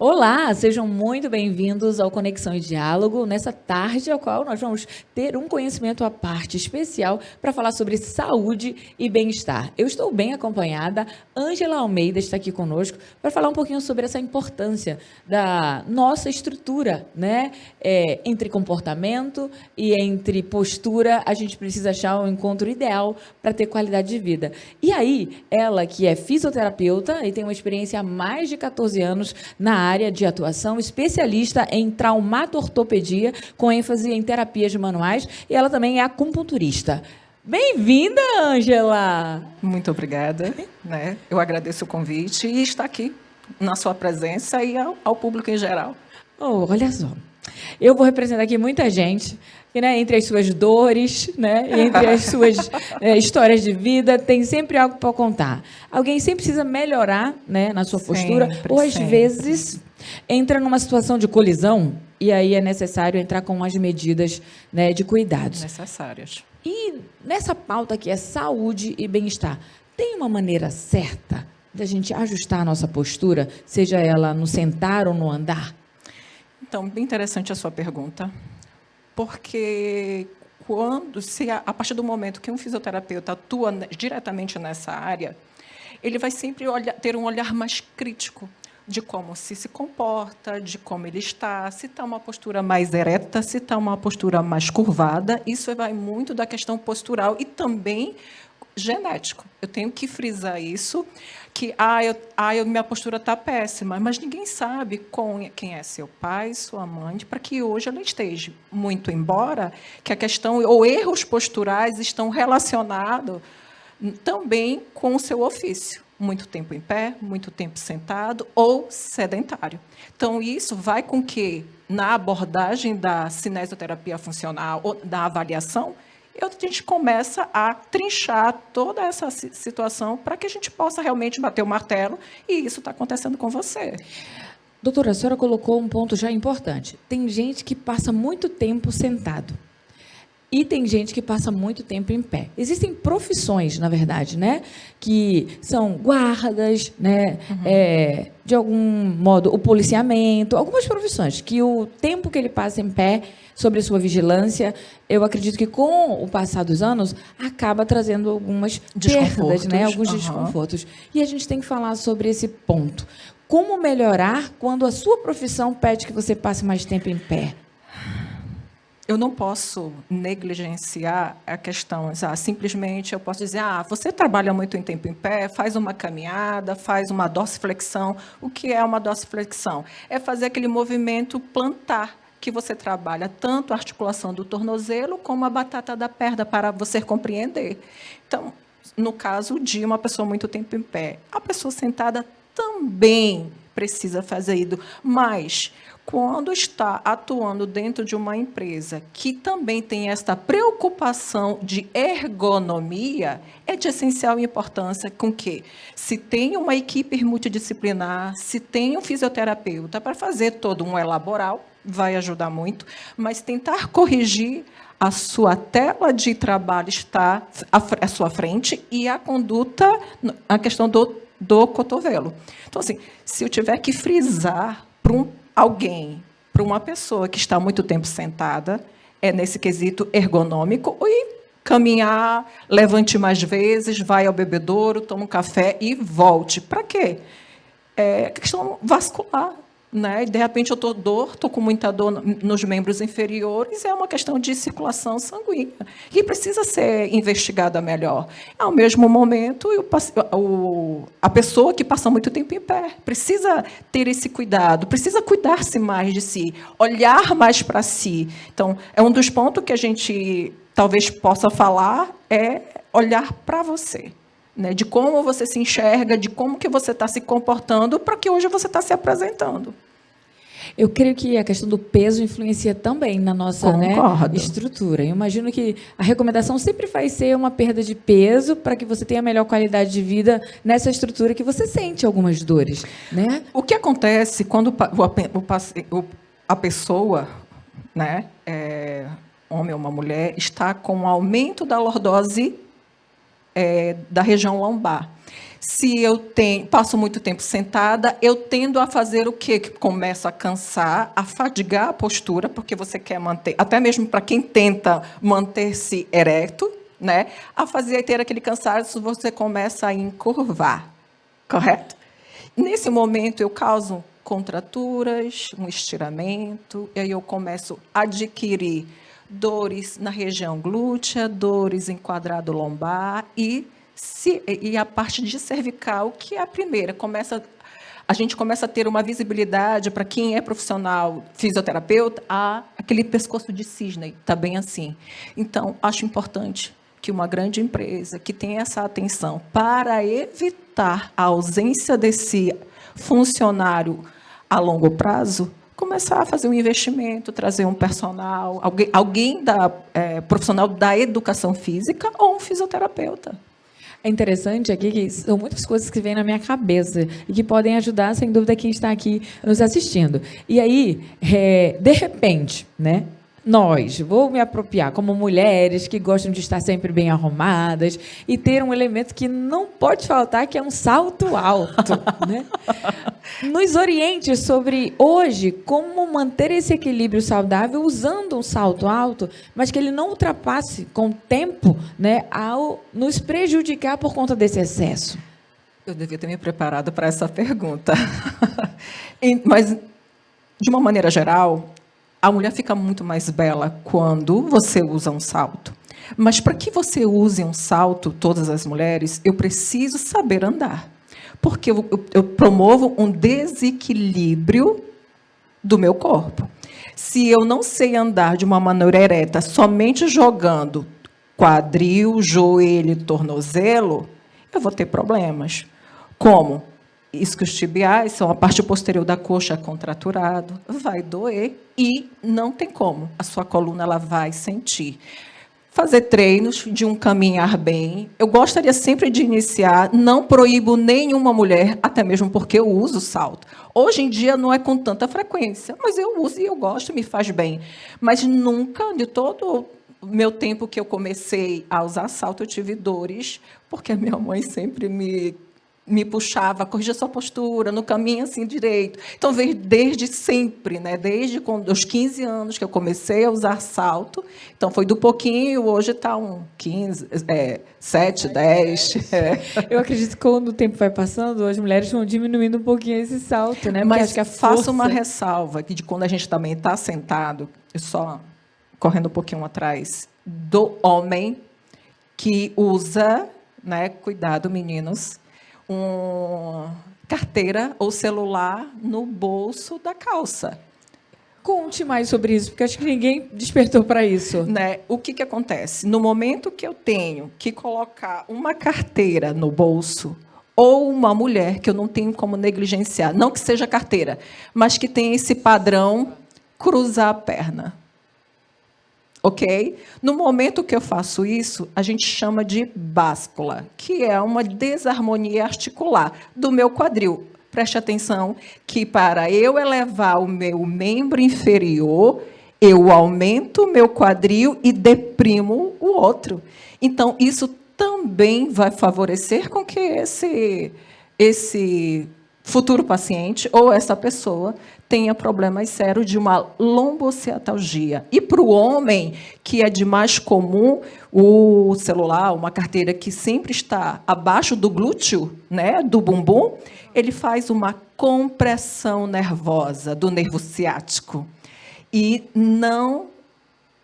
Olá, sejam muito bem-vindos ao Conexão e Diálogo, nessa tarde ao qual nós vamos ter um conhecimento à parte especial para falar sobre saúde e bem-estar. Eu estou bem acompanhada, Ângela Almeida está aqui conosco para falar um pouquinho sobre essa importância da nossa estrutura, né? Entre comportamento e entre postura, a gente precisa achar um encontro ideal para ter qualidade de vida. E aí, ela que é fisioterapeuta e tem uma experiência há mais de 14 anos na área de atuação, especialista em traumatortopedia, com ênfase em terapias manuais, e ela também é acupunturista. Bem-vinda, Ângela! Muito obrigada, né? Eu agradeço o convite e estar aqui na sua presença e ao público em geral. Oh, olha só, eu vou representar aqui muita gente, que, né, entre as suas dores, né, e entre as suas histórias de vida, tem sempre algo para contar. Alguém sempre precisa melhorar, né, na sua postura, ou às vezes entra numa situação de colisão, e aí é necessário entrar com as medidas, né, de cuidados. Necessárias. E nessa pauta que é saúde e bem-estar, tem uma maneira certa da gente ajustar a nossa postura, seja ela no sentar ou no andar? Então, bem interessante a sua pergunta, porque a partir do momento que um fisioterapeuta atua diretamente nessa área, ele vai sempre ter um olhar mais crítico de como se comporta, de como ele está, se está uma postura mais ereta, se está uma postura mais curvada. Isso vai muito da questão postural e também genético. Eu tenho que frisar isso, que minha postura está péssima, mas ninguém sabe quem é seu pai, sua mãe, para que hoje ela esteja. Muito embora que a questão ou erros posturais estão relacionados também com o seu ofício. Muito tempo em pé, muito tempo sentado ou sedentário. Então, isso vai com que, na abordagem da cinesioterapia funcional ou da avaliação, a gente começa a trinchar toda essa situação para que a gente possa realmente bater o martelo, e isso está acontecendo com você. Doutora, a senhora colocou um ponto já importante. Tem gente que passa muito tempo sentado. E tem gente que passa muito tempo em pé. Existem profissões, na verdade, né, que são guardas, né, de algum modo, o policiamento, algumas profissões que o tempo que ele passa em pé, sobre a sua vigilância, eu acredito que com o passar dos anos, acaba trazendo algumas perdas, né, alguns desconfortos. E a gente tem que falar sobre esse ponto. Como melhorar quando a sua profissão pede que você passe mais tempo em pé? Eu não posso negligenciar a questão, simplesmente eu posso dizer, você trabalha muito em tempo em pé, faz uma caminhada, faz uma dorsiflexão. O que é uma dorsiflexão? É fazer aquele movimento plantar, que você trabalha tanto a articulação do tornozelo como a batata da perna, para você compreender. Então, no caso de uma pessoa muito tempo em pé, a pessoa sentada também precisa fazer isso, mas quando está atuando dentro de uma empresa que também tem esta preocupação de ergonomia, é de essencial importância com que, se tem uma equipe multidisciplinar, se tem um fisioterapeuta para fazer todo um elaboral, vai ajudar muito, mas tentar corrigir a sua tela de trabalho está à sua frente e a conduta, a questão do cotovelo. Então, assim, se eu tiver que frisar para para uma pessoa que está muito tempo sentada, é nesse quesito ergonômico, e caminhar, levante mais vezes, vai ao bebedouro, toma um café e volte. Para quê? É questão vascular. Né? De repente, eu estou com muita dor nos membros inferiores, é uma questão de circulação sanguínea, que precisa ser investigada melhor. Ao mesmo momento, a pessoa que passa muito tempo em pé precisa ter esse cuidado, precisa cuidar-se mais de si, olhar mais para si. Então, é um dos pontos que a gente talvez possa falar, é olhar para você. Né, de como você se enxerga, de como que você está se comportando para que hoje você está se apresentando. Eu creio que a questão do peso influencia também na nossa, estrutura. Eu imagino que a recomendação sempre vai ser uma perda de peso para que você tenha melhor qualidade de vida nessa estrutura que você sente algumas dores. Né? O que acontece quando a pessoa, né, homem ou uma mulher, está com um aumento da lordose da região lombar? Se eu passo muito tempo sentada, eu tendo a fazer o quê? Que começa a cansar, a fadigar a postura, porque você quer manter, até mesmo para quem tenta manter-se ereto, né? A fazer ter aquele cansaço, você começa a encurvar, correto? Nesse momento, eu causo contraturas, um estiramento, e aí eu começo a adquirir dores na região glútea, dores em quadrado lombar e a parte de cervical, que é a primeira. A gente começa a ter uma visibilidade, para quem é profissional fisioterapeuta, aquele pescoço de cisne, está bem assim. Então, acho importante que uma grande empresa que tenha essa atenção para evitar a ausência desse funcionário a longo prazo, começar a fazer um investimento, trazer um personal, alguém profissional da educação física ou um fisioterapeuta. É interessante aqui que são muitas coisas que vêm na minha cabeça e que podem ajudar, sem dúvida, quem está aqui nos assistindo. E aí, de repente, né? Vou me apropriar como mulheres que gostam de estar sempre bem arrumadas e ter um elemento que não pode faltar, que é um salto alto, né? Nos oriente sobre, hoje, como manter esse equilíbrio saudável usando um salto alto, mas que ele não ultrapasse com o tempo, né, ao nos prejudicar por conta desse excesso. Eu devia ter me preparado para essa pergunta. Mas, de uma maneira geral, a mulher fica muito mais bela quando você usa um salto. Mas para que você use um salto, todas as mulheres, eu preciso saber andar. Porque eu promovo um desequilíbrio do meu corpo. Se eu não sei andar de uma maneira ereta, somente jogando quadril, joelho, tornozelo, eu vou ter problemas. Como? Isquiotibiais, são a parte posterior da coxa contraturado, vai doer e não tem como. A sua coluna ela vai sentir. Fazer treinos de um caminhar bem. Eu gostaria sempre de iniciar, não proíbo nenhuma mulher, até mesmo porque eu uso salto. Hoje em dia não é com tanta frequência, mas eu uso e eu gosto, me faz bem. Mas nunca, de todo o meu tempo que eu comecei a usar salto, eu tive dores, porque a minha mãe sempre me puxava, corrija sua postura, no caminho assim direito. Então, veio desde sempre, né? Desde os 15 anos que eu comecei a usar salto. Então, foi do pouquinho, hoje está 15, 7, 10. Eu acredito que quando o tempo vai passando, as mulheres vão diminuindo um pouquinho esse salto, né? Mas acho que faço uma ressalva, que de quando a gente também está sentado, só correndo um pouquinho atrás, do homem que usa, né? Cuidado, meninos, carteira ou celular no bolso da calça. Conte mais sobre isso, porque acho que ninguém despertou para isso. Né? O que acontece? No momento que eu tenho que colocar uma carteira no bolso, ou uma mulher, que eu não tenho como negligenciar, não que seja carteira, mas que tenha esse padrão, cruzar a perna. Ok? No momento que eu faço isso, a gente chama de báscula, que é uma desarmonia articular do meu quadril. Preste atenção que para eu elevar o meu membro inferior, eu aumento o meu quadril e deprimo o outro. Então, isso também vai favorecer com que esse futuro paciente ou essa pessoa tenha problemas sérios de uma lombociatalgia. E para o homem, que é de mais comum, o celular, uma carteira que sempre está abaixo do glúteo, né, do bumbum, ele faz uma compressão nervosa do nervo ciático. E não,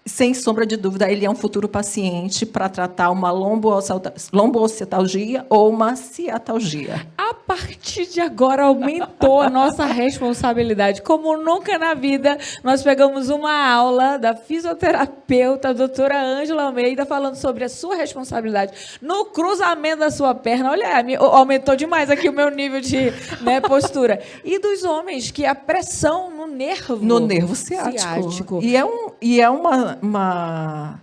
sem sombra de dúvida, ele é um futuro paciente para tratar uma lombociatalgia ou uma ciatalgia. A partir de agora, aumentou a nossa responsabilidade. Como nunca na vida, nós pegamos uma aula da fisioterapeuta, a doutora Ângela Almeida, falando sobre a sua responsabilidade no cruzamento da sua perna. Olha, aumentou demais aqui o meu nível de, né, postura. E dos homens, que a pressão no nervo ciático. E é uma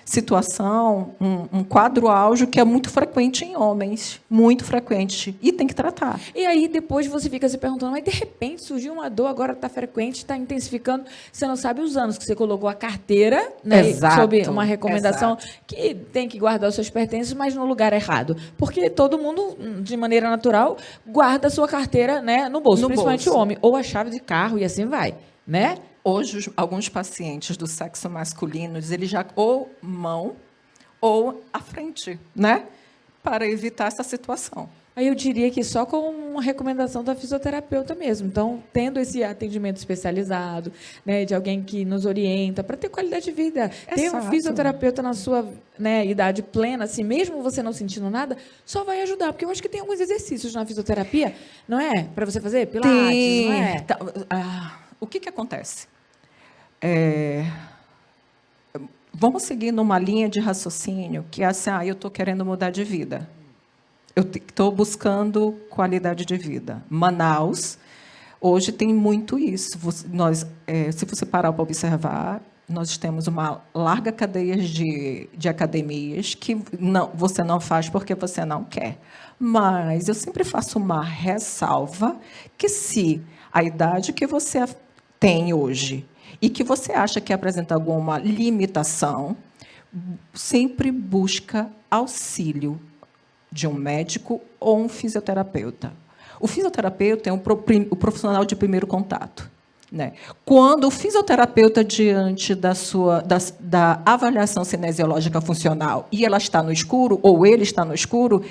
situação, um quadro áureo que é muito frequente em homens, muito frequente, e tem que tratar. E aí depois você fica se perguntando, mas de repente surgiu uma dor, agora está frequente, está intensificando, você não sabe os anos que você colocou a carteira, né, Exato, sob uma recomendação exato. que tem que guardar os seus pertences, mas no lugar errado. Porque todo mundo, de maneira natural, guarda a sua carteira, né, no bolso, principalmente o homem, ou a chave de carro e assim vai, né? Hoje, alguns pacientes do sexo masculino, eles já ou mão ou à frente, né? Para evitar essa situação. Aí eu diria que só com uma recomendação da fisioterapeuta mesmo. Então, tendo esse atendimento especializado, né, de alguém que nos orienta para ter qualidade de vida. Ter um Exato. fisioterapeuta na sua, né, idade plena, assim, mesmo você não sentindo nada, só vai ajudar. Porque eu acho que tem alguns exercícios na fisioterapia, não é? Para você fazer? Pilates, não é? O que acontece? Vamos seguir numa linha de raciocínio que é assim, eu estou querendo mudar de vida. Eu estou buscando qualidade de vida. Manaus, hoje tem muito isso. Se você parar para observar, nós temos uma larga cadeia de academias que você não faz porque você não quer. Mas eu sempre faço uma ressalva que se a idade que você tem hoje e que você acha que apresenta alguma limitação, sempre busca auxílio de um médico ou um fisioterapeuta. O fisioterapeuta é o profissional de primeiro contato, né? Quando o fisioterapeuta, diante da avaliação cinesiológica funcional, e ela está no escuro, ou ele está no escuro,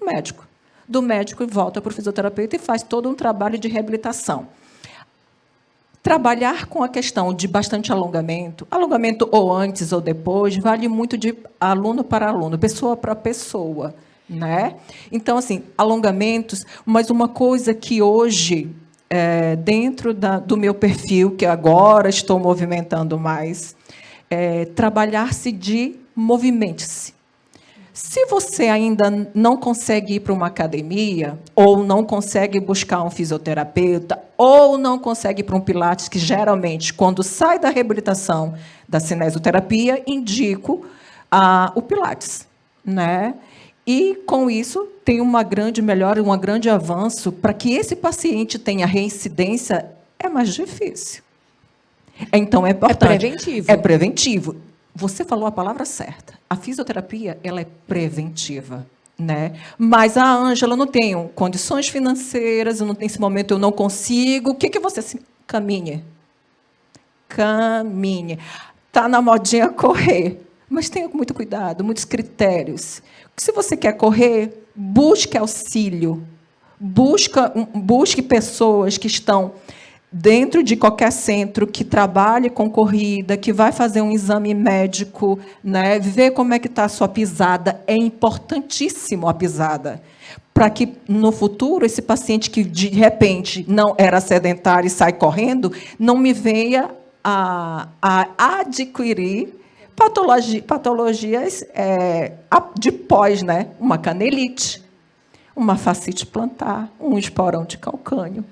médico. Do médico volta para o fisioterapeuta e faz todo um trabalho de reabilitação. Trabalhar com a questão de bastante alongamento ou antes ou depois, vale muito de aluno para aluno, pessoa para pessoa, né? Então, assim, alongamentos, mas uma coisa que hoje, dentro do meu perfil, que agora estou movimentando mais, trabalhar-se de movimente-se. Se você ainda não consegue ir para uma academia, ou não consegue buscar um fisioterapeuta, ou não consegue ir para um pilates, que geralmente, quando sai da reabilitação da cinesioterapia, indico o pilates, né? E, com isso, tem uma grande melhora, um grande avanço. Para que esse paciente tenha reincidência, é mais difícil. Então, é importante. É preventivo. É preventivo. Você falou a palavra certa. A fisioterapia, ela é preventiva, né? Mas a Ângela, não tenho condições financeiras, nesse momento eu não consigo. O que você caminhe? Caminhe. Está na modinha correr, mas tenha muito cuidado, muitos critérios. Se você quer correr, busque auxílio, busque pessoas que estão dentro de qualquer centro que trabalhe com corrida, que vai fazer um exame médico, né, ver como é que está a sua pisada. É importantíssimo a pisada, para que, no futuro, esse paciente que, de repente, não era sedentário e sai correndo, não me venha a adquirir patologias de pós, né? Uma canelite, uma fascite plantar, um esporão de calcânio.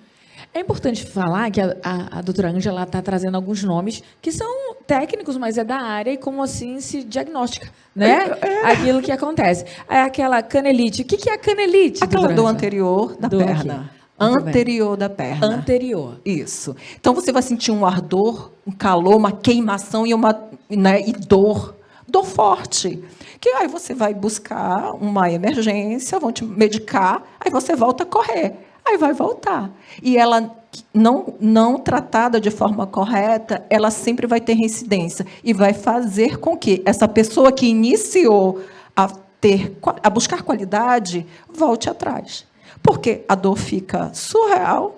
É importante falar que a doutora Ângela está trazendo alguns nomes que são técnicos, mas é da área, e como assim se diagnostica, né? Aquilo que acontece. É aquela canelite. O que é a canelite? Aquela dor anterior da perna. Aqui. Anterior da perna. Anterior. Isso. Então, você vai sentir um ardor, um calor, uma queimação e dor. Dor forte. Que aí você vai buscar uma emergência, vão te medicar, aí você volta a correr. Aí vai voltar. E ela, não tratada de forma correta, ela sempre vai ter reincidência. E vai fazer com que essa pessoa que iniciou a buscar qualidade, volte atrás. Porque a dor fica surreal,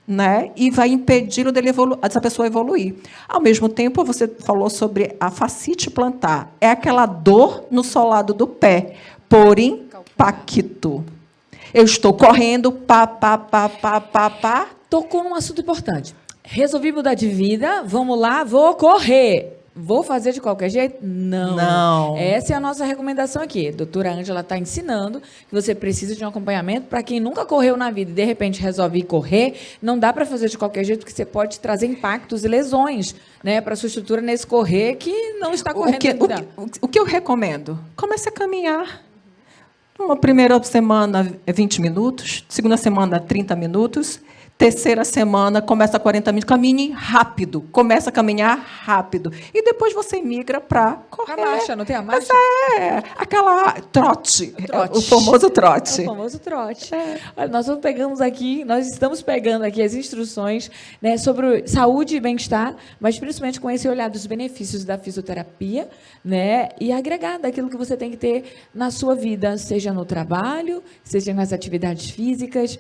né? E vai impedi-lo dessa pessoa evoluir. Ao mesmo tempo, você falou sobre a fascite plantar. É aquela dor no solado do pé, por impacto. Eu estou correndo, pá. Tocou num assunto importante. Resolvi mudar de vida, vamos lá, vou correr. vou fazer de qualquer jeito? Não. Não. Essa é a nossa recomendação aqui. A doutora Ângela está ensinando que você precisa de um acompanhamento para quem nunca correu na vida e, de repente, resolve ir correr. Não dá para fazer de qualquer jeito, porque você pode trazer impactos e lesões, né, para a sua estrutura nesse correr que não está correndo. O que eu recomendo? Comece a caminhar. Uma primeira semana, 20 minutos. Segunda semana, 30 minutos. Terceira semana, começa a 40 minutos. Caminhe rápido. Começa a caminhar rápido. E depois você migra para correr. A marcha, não tem a marcha? Mas aquela trote. Trote. O famoso trote. É o famoso trote. Olha, nós estamos pegando aqui as instruções, né, sobre saúde e bem-estar, mas principalmente com esse olhar dos benefícios da fisioterapia, né, e agregar daquilo que você tem que ter na sua vida, seja no trabalho, seja nas atividades físicas,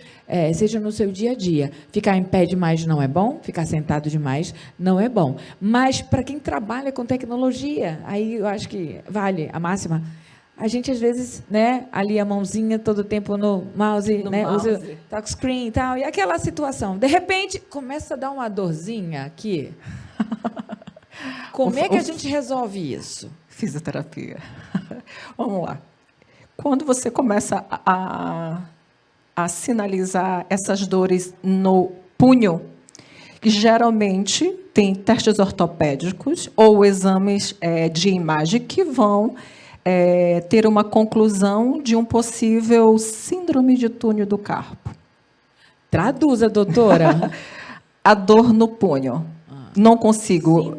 seja no seu dia a dia. Ficar em pé demais não é bom, ficar sentado demais não é bom. Mas, para quem trabalha com tecnologia, aí eu acho que vale a máxima. A gente, às vezes, né, ali a mãozinha todo o tempo no mouse, né, usa touchscreen e tal, e aquela situação. De repente, começa a dar uma dorzinha aqui. Como é que a gente resolve isso? Fisioterapia. Vamos lá. Quando você começa a sinalizar essas dores no punho, que geralmente tem testes ortopédicos ou exames de imagem que vão ter uma conclusão de um possível síndrome de túnel do carpo. Traduza, doutora. A dor no punho. Não consigo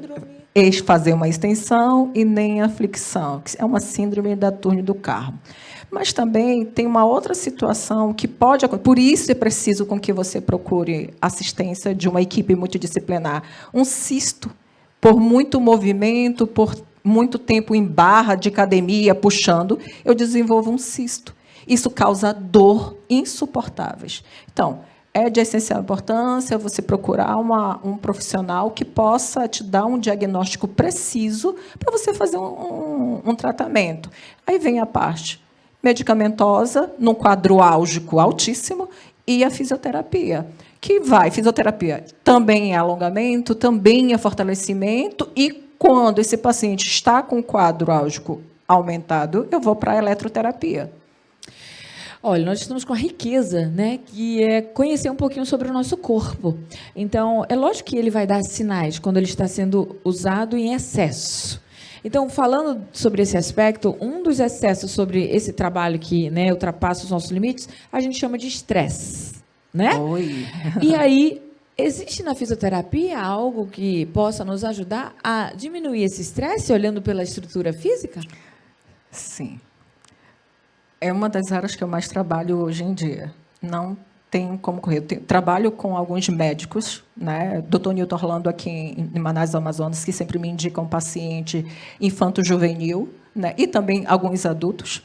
fazer uma extensão e nem a flexão. É uma síndrome da túnel do carpo. Mas também tem uma outra situação que pode acontecer. Por isso é preciso com que você procure assistência de uma equipe multidisciplinar. Um cisto, por muito movimento, por muito tempo em barra de academia, puxando, eu desenvolvo um cisto. Isso causa dor insuportáveis. Então, é de essencial importância você procurar um profissional que possa te dar um diagnóstico preciso para você fazer um tratamento. Aí vem a parte medicamentosa, num quadro álgico altíssimo, e a fisioterapia, fisioterapia também é alongamento, também é fortalecimento, e quando esse paciente está com o quadro álgico aumentado, eu vou para a eletroterapia. Olha, nós estamos com a riqueza, né, que é conhecer um pouquinho sobre o nosso corpo. Então, é lógico que ele vai dar sinais quando ele está sendo usado em excesso. Então, falando sobre esse aspecto, um dos excessos sobre esse trabalho que, né, ultrapassa os nossos limites, a gente chama de estresse, né? Oi. E aí, existe na fisioterapia algo que possa nos ajudar a diminuir esse estresse, olhando pela estrutura física? Sim. É uma das áreas que eu mais trabalho hoje em dia. Não tenho como correr. Trabalho com alguns médicos, né? Dr. Nilton Orlando, aqui em Manaus, Amazonas, que sempre me indica um paciente infanto-juvenil, né? E também alguns adultos,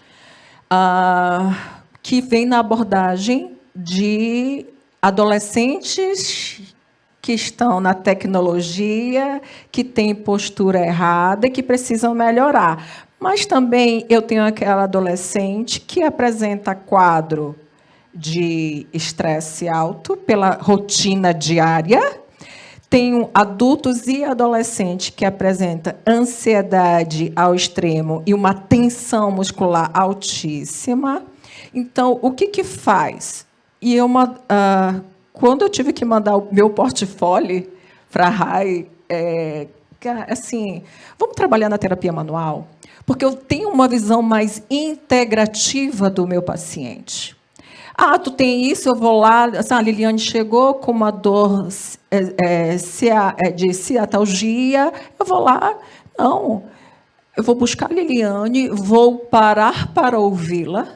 que vem na abordagem de adolescentes que estão na tecnologia, que têm postura errada e que precisam melhorar. Mas também eu tenho aquela adolescente que apresenta quadro de estresse alto pela rotina diária. Tenho adultos e adolescentes que apresentam ansiedade ao extremo e uma tensão muscular altíssima. Então, o que faz? E quando eu tive que mandar o meu portfólio para a RAI, assim, vamos trabalhar na terapia manual? Porque eu tenho uma visão mais integrativa do meu paciente. Tu tem isso, eu vou lá. Assim, a Liliane chegou com uma dor de ciatalgia, eu vou lá. Não, eu vou buscar a Liliane, vou parar para ouvi-la,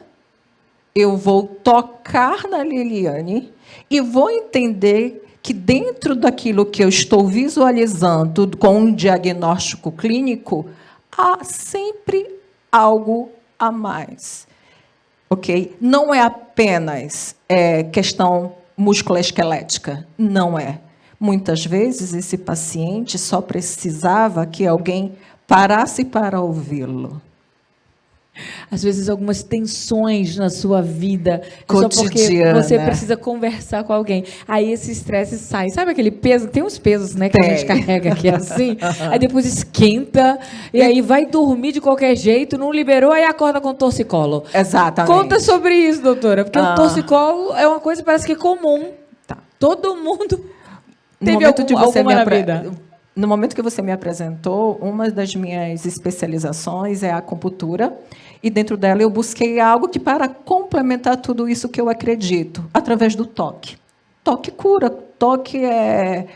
eu vou tocar na Liliane e vou entender que dentro daquilo que eu estou visualizando com um diagnóstico clínico, há sempre algo a mais. Okay? Não é apenas questão musculoesquelética, não é. Muitas vezes, esse paciente só precisava que alguém parasse para ouvi-lo. Às vezes, algumas tensões na sua vida, só porque Cotidiana. você precisa conversar com alguém. Aí esse estresse sai. Sabe aquele peso? Tem uns pesos, né, que a gente carrega aqui assim. Aí depois esquenta, e aí vai dormir de qualquer jeito, não liberou, aí acorda com torcicolo. Exatamente. Conta sobre isso, doutora, porque o torcicolo é uma coisa parece que comum. Tá. Todo mundo No teve alguma na vida. No momento que você me apresentou, uma das minhas especializações é a acupuntura, e dentro dela eu busquei algo que para complementar tudo isso que eu acredito, através do toque. Toque cura, toque é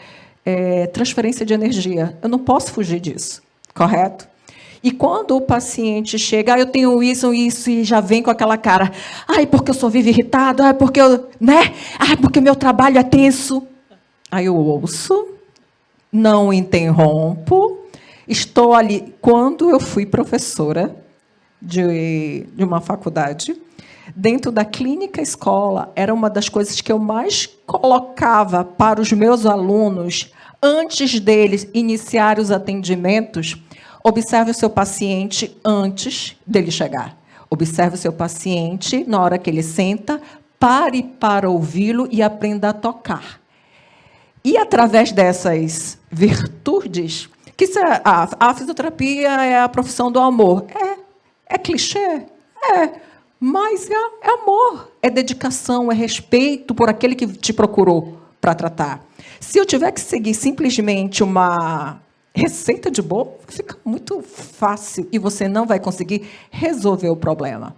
transferência de energia. Eu não posso fugir disso, correto? E quando o paciente chega, eu tenho isso, e já vem com aquela cara, ai, porque eu só vivo irritado, ai, porque eu, né? Ai, porque meu trabalho é tenso. Aí eu ouço, não interrompo, estou ali. Quando eu fui professora de uma faculdade, dentro da clínica escola, era uma das coisas que eu mais colocava para os meus alunos, antes deles iniciarem os atendimentos. Observe o seu paciente antes dele chegar. Observe o seu paciente na hora que ele senta, pare para ouvi-lo e aprenda a tocar. E através dessas virtudes, que a fisioterapia é a profissão do amor. É clichê? Mas é amor, é dedicação, é respeito por aquele que te procurou para tratar. Se eu tiver que seguir simplesmente uma receita de bolo, fica muito fácil e você não vai conseguir resolver o problema.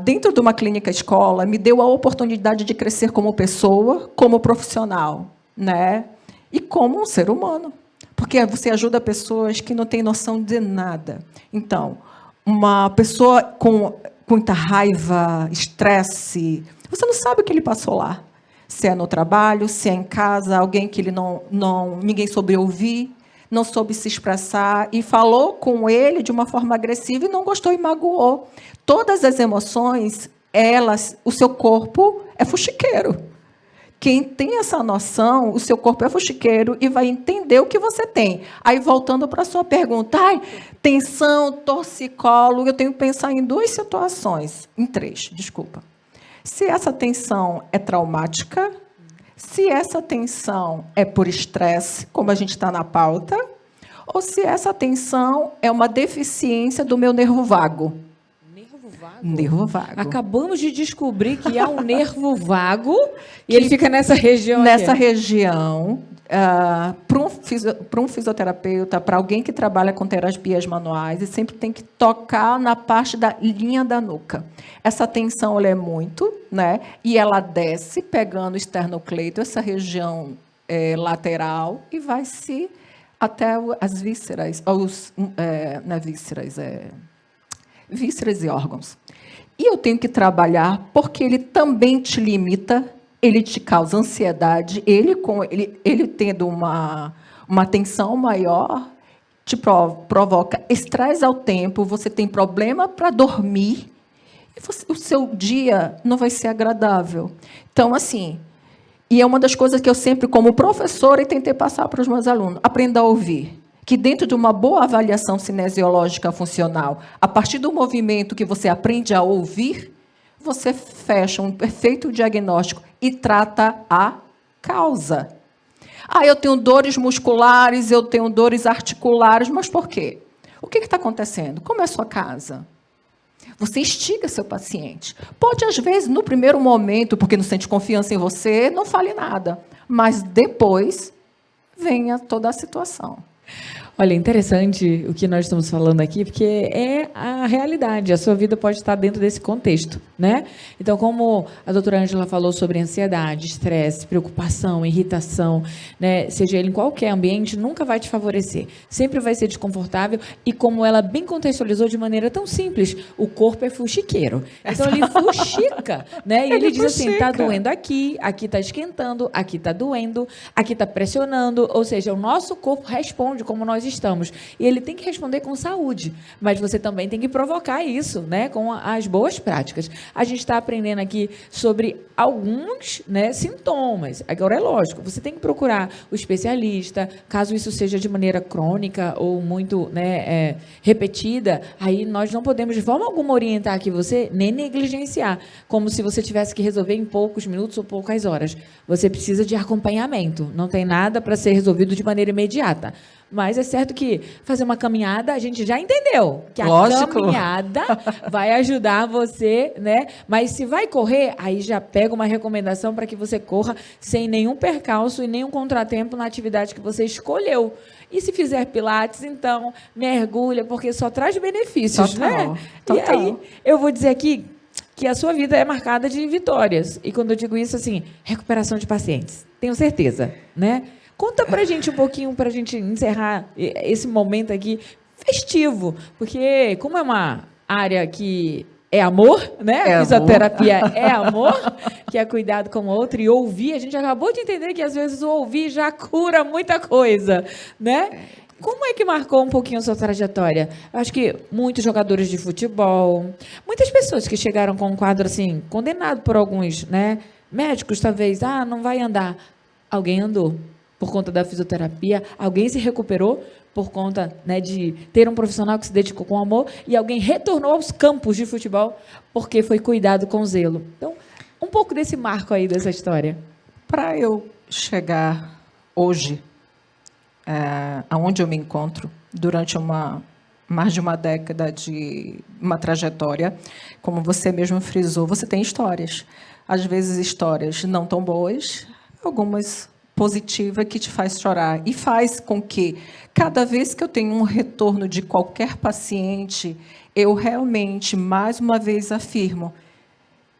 Dentro de uma clínica escola, me deu a oportunidade de crescer como pessoa, como profissional, né? E como um ser humano. Porque você ajuda pessoas que não têm noção de nada. Então, uma pessoa com muita raiva, estresse, você não sabe o que ele passou lá. Se é no trabalho, se é em casa, alguém que ele ninguém soube ouvir, não soube se expressar e falou com ele de uma forma agressiva e não gostou e magoou. Todas as emoções, o seu corpo é fuxiqueiro. Quem tem essa noção, o seu corpo é fuxiqueiro e vai entender o que você tem. Aí, voltando para a sua pergunta, tensão, torcicolo, eu tenho que pensar em 2 situações, em 3, desculpa. Se essa tensão é traumática, se essa tensão é por estresse, como a gente está na pauta, ou se essa tensão é uma deficiência do meu nervo vago. Nervo vago. Acabamos de descobrir que há um nervo vago e ele fica nessa região. Nessa região, para um fisioterapeuta, para alguém que trabalha com terapias manuais, ele sempre tem que tocar na parte da linha da nuca. Essa tensão ela é muito, né? E ela desce pegando o esternocleito, essa região lateral, e vai-se até as vísceras, não é vísceras, vísceras e órgãos. E eu tenho que trabalhar porque ele também te limita, ele te causa ansiedade, ele tendo uma tensão maior, te provoca estresse ao tempo, você tem problema para dormir, e o seu dia não vai ser agradável. Então, assim, e é uma das coisas que eu sempre, como professora, tentei passar para os meus alunos, aprenda a ouvir. Que dentro de uma boa avaliação cinesiológica funcional, a partir do movimento que você aprende a ouvir, você fecha um perfeito diagnóstico e trata a causa. Eu tenho dores musculares, eu tenho dores articulares, mas por quê? O que está acontecendo? Como é a sua casa? Você instiga seu paciente. Pode, às vezes, no primeiro momento, porque não sente confiança em você, não fale nada. Mas depois, venha toda a situação. Olha, interessante o que nós estamos falando aqui, porque é a realidade. A sua vida pode estar dentro desse contexto, né? Então, como a doutora Ângela falou sobre ansiedade, estresse, preocupação, irritação, né? Seja ele em qualquer ambiente, nunca vai te favorecer. Sempre vai ser desconfortável e, como ela bem contextualizou de maneira tão simples, o corpo é fuxiqueiro. Então, ele fuxica, né? E ele diz assim, está doendo aqui está esquentando, aqui está doendo, aqui está pressionando. Ou seja, o nosso corpo responde como nós estamos. E ele tem que responder com saúde, mas você também tem que provocar isso, né, com as boas práticas. A gente está aprendendo aqui sobre alguns, né, sintomas. Agora, é lógico, você tem que procurar o especialista, caso isso seja de maneira crônica ou muito, né, repetida, aí nós não podemos, de forma alguma, orientar aqui você, nem negligenciar, como se você tivesse que resolver em poucos minutos ou poucas horas. Você precisa de acompanhamento, não tem nada para ser resolvido de maneira imediata. Mas é certo que fazer uma caminhada, a gente já entendeu que a caminhada vai ajudar você, né? Mas se vai correr, aí já pega uma recomendação para que você corra sem nenhum percalço e nenhum contratempo na atividade que você escolheu. E se fizer pilates, então, mergulha, porque só traz benefícios, Total, né? total. E aí, eu vou dizer aqui que a sua vida é marcada de vitórias. E quando eu digo isso, assim, recuperação de pacientes. Tenho certeza, né? Conta pra gente um pouquinho, pra gente encerrar esse momento aqui festivo. Porque, como é uma área que é amor, né? A fisioterapia é amor, que é cuidado com o outro e ouvir. A gente acabou de entender que, às vezes, o ouvir já cura muita coisa, né? Como é que marcou um pouquinho a sua trajetória? Eu acho que muitos jogadores de futebol, muitas pessoas que chegaram com um quadro assim, condenado por alguns, né, médicos, talvez, não vai andar. Alguém andou por conta da fisioterapia, alguém se recuperou por conta, né, de ter um profissional que se dedicou com amor e alguém retornou aos campos de futebol porque foi cuidado com zelo. Então, um pouco desse marco aí dessa história. Para eu chegar hoje aonde eu me encontro, durante mais de uma década de uma trajetória, como você mesmo frisou, você tem histórias. Às vezes, histórias não tão boas, algumas positivas, que te faz chorar. E faz com que, cada vez que eu tenho um retorno de qualquer paciente, eu realmente, mais uma vez, afirmo,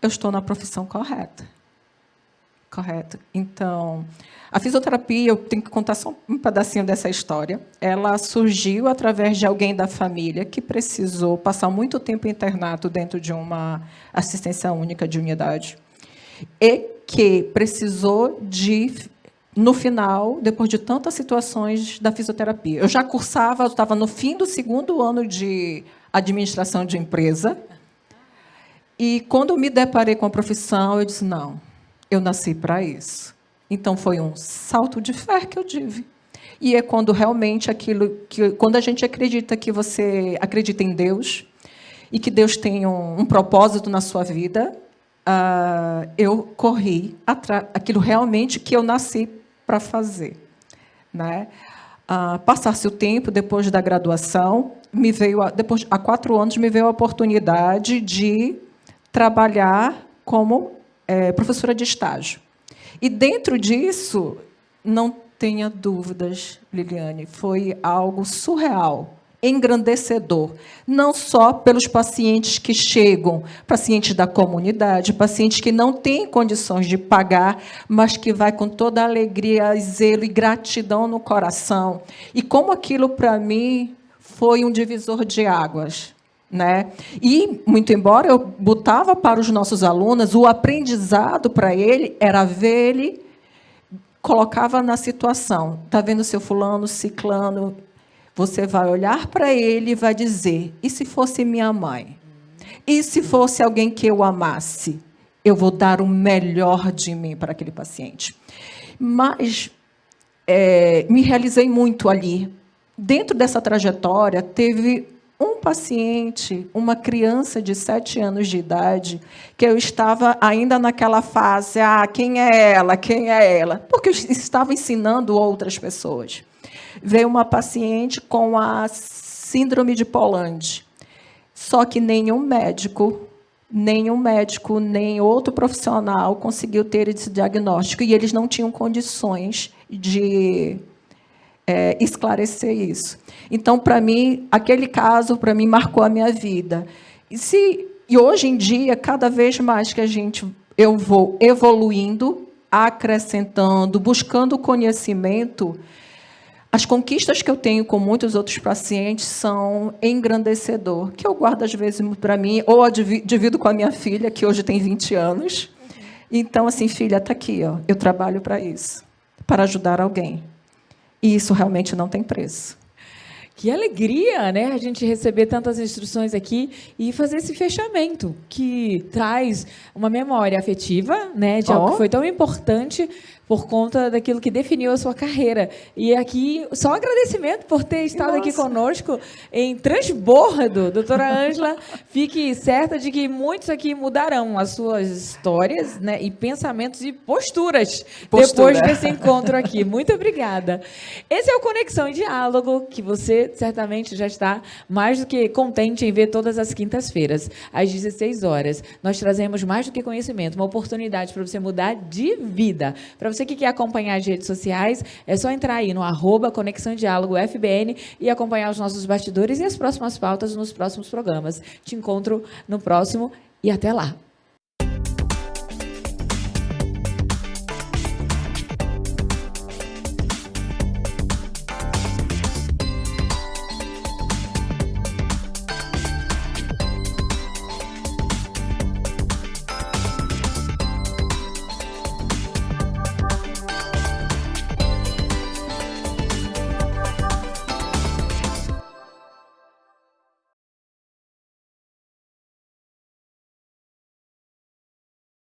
eu estou na profissão correta. Correto. Então, a fisioterapia, eu tenho que contar só um pedacinho dessa história. Ela surgiu através de alguém da família que precisou passar muito tempo internado dentro de uma assistência única de unidade e que precisou no final, depois de tantas situações da fisioterapia. Eu já cursava, eu estava no fim do 2º ano de administração de empresa, e quando eu me deparei com a profissão, eu disse, não, eu nasci para isso. Então, foi um salto de fé que eu tive. E é quando realmente quando a gente acredita que você acredita em Deus e que Deus tem um propósito na sua vida, eu corri atrás aquilo realmente que eu nasci para fazer, né? Passasse o tempo, depois da graduação, há 4 anos, me veio a oportunidade de trabalhar como professora de estágio. E, dentro disso, não tenha dúvidas, Liliane, foi algo surreal, engrandecedor, não só pelos pacientes que chegam, pacientes da comunidade, pacientes que não têm condições de pagar, mas que vai com toda a alegria, zelo e gratidão no coração. E como aquilo, para mim, foi um divisor de águas, né? E, muito embora eu botava para os nossos alunos, o aprendizado para ele era ver ele, colocava na situação, está vendo seu fulano, ciclano, você vai olhar para ele e vai dizer, e se fosse minha mãe? E se fosse alguém que eu amasse? Eu vou dar o melhor de mim para aquele paciente. Mas me realizei muito ali. Dentro dessa trajetória, teve um paciente, uma criança de 7 anos de idade, que eu estava ainda naquela fase, quem é ela? Quem é ela? Porque eu estava ensinando outras pessoas. Veio uma paciente com a síndrome de Poland. Só que nenhum médico, nem outro profissional conseguiu ter esse diagnóstico. E eles não tinham condições de esclarecer isso. Então, para mim, aquele caso, para mim, marcou a minha vida. E hoje em dia, cada vez mais que eu vou evoluindo, acrescentando, buscando conhecimento, as conquistas que eu tenho com muitos outros pacientes são engrandecedor, que eu guardo, às vezes, para mim, ou divido com a minha filha, que hoje tem 20 anos. Então, assim, filha, está aqui, eu trabalho para isso, para ajudar alguém. E isso realmente não tem preço. Que alegria, né, a gente receber tantas instruções aqui e fazer esse fechamento, que traz uma memória afetiva, né, de algo que foi tão importante por conta daquilo que definiu a sua carreira. E aqui, só agradecimento por ter estado aqui conosco em transbordo, doutora Ângela. Fique certa de que muitos aqui mudarão as suas histórias, né, e pensamentos e posturas depois desse encontro aqui. Muito obrigada. Esse é o Conexão em Diálogo, que você certamente já está mais do que contente em ver todas as quintas-feiras, às 16 horas. Nós trazemos mais do que conhecimento, uma oportunidade para você mudar de vida. Para você que quer acompanhar as redes sociais, é só entrar aí no @Conexão Diálogo FBN e acompanhar os nossos bastidores e as próximas pautas nos próximos programas. Te encontro no próximo e até lá.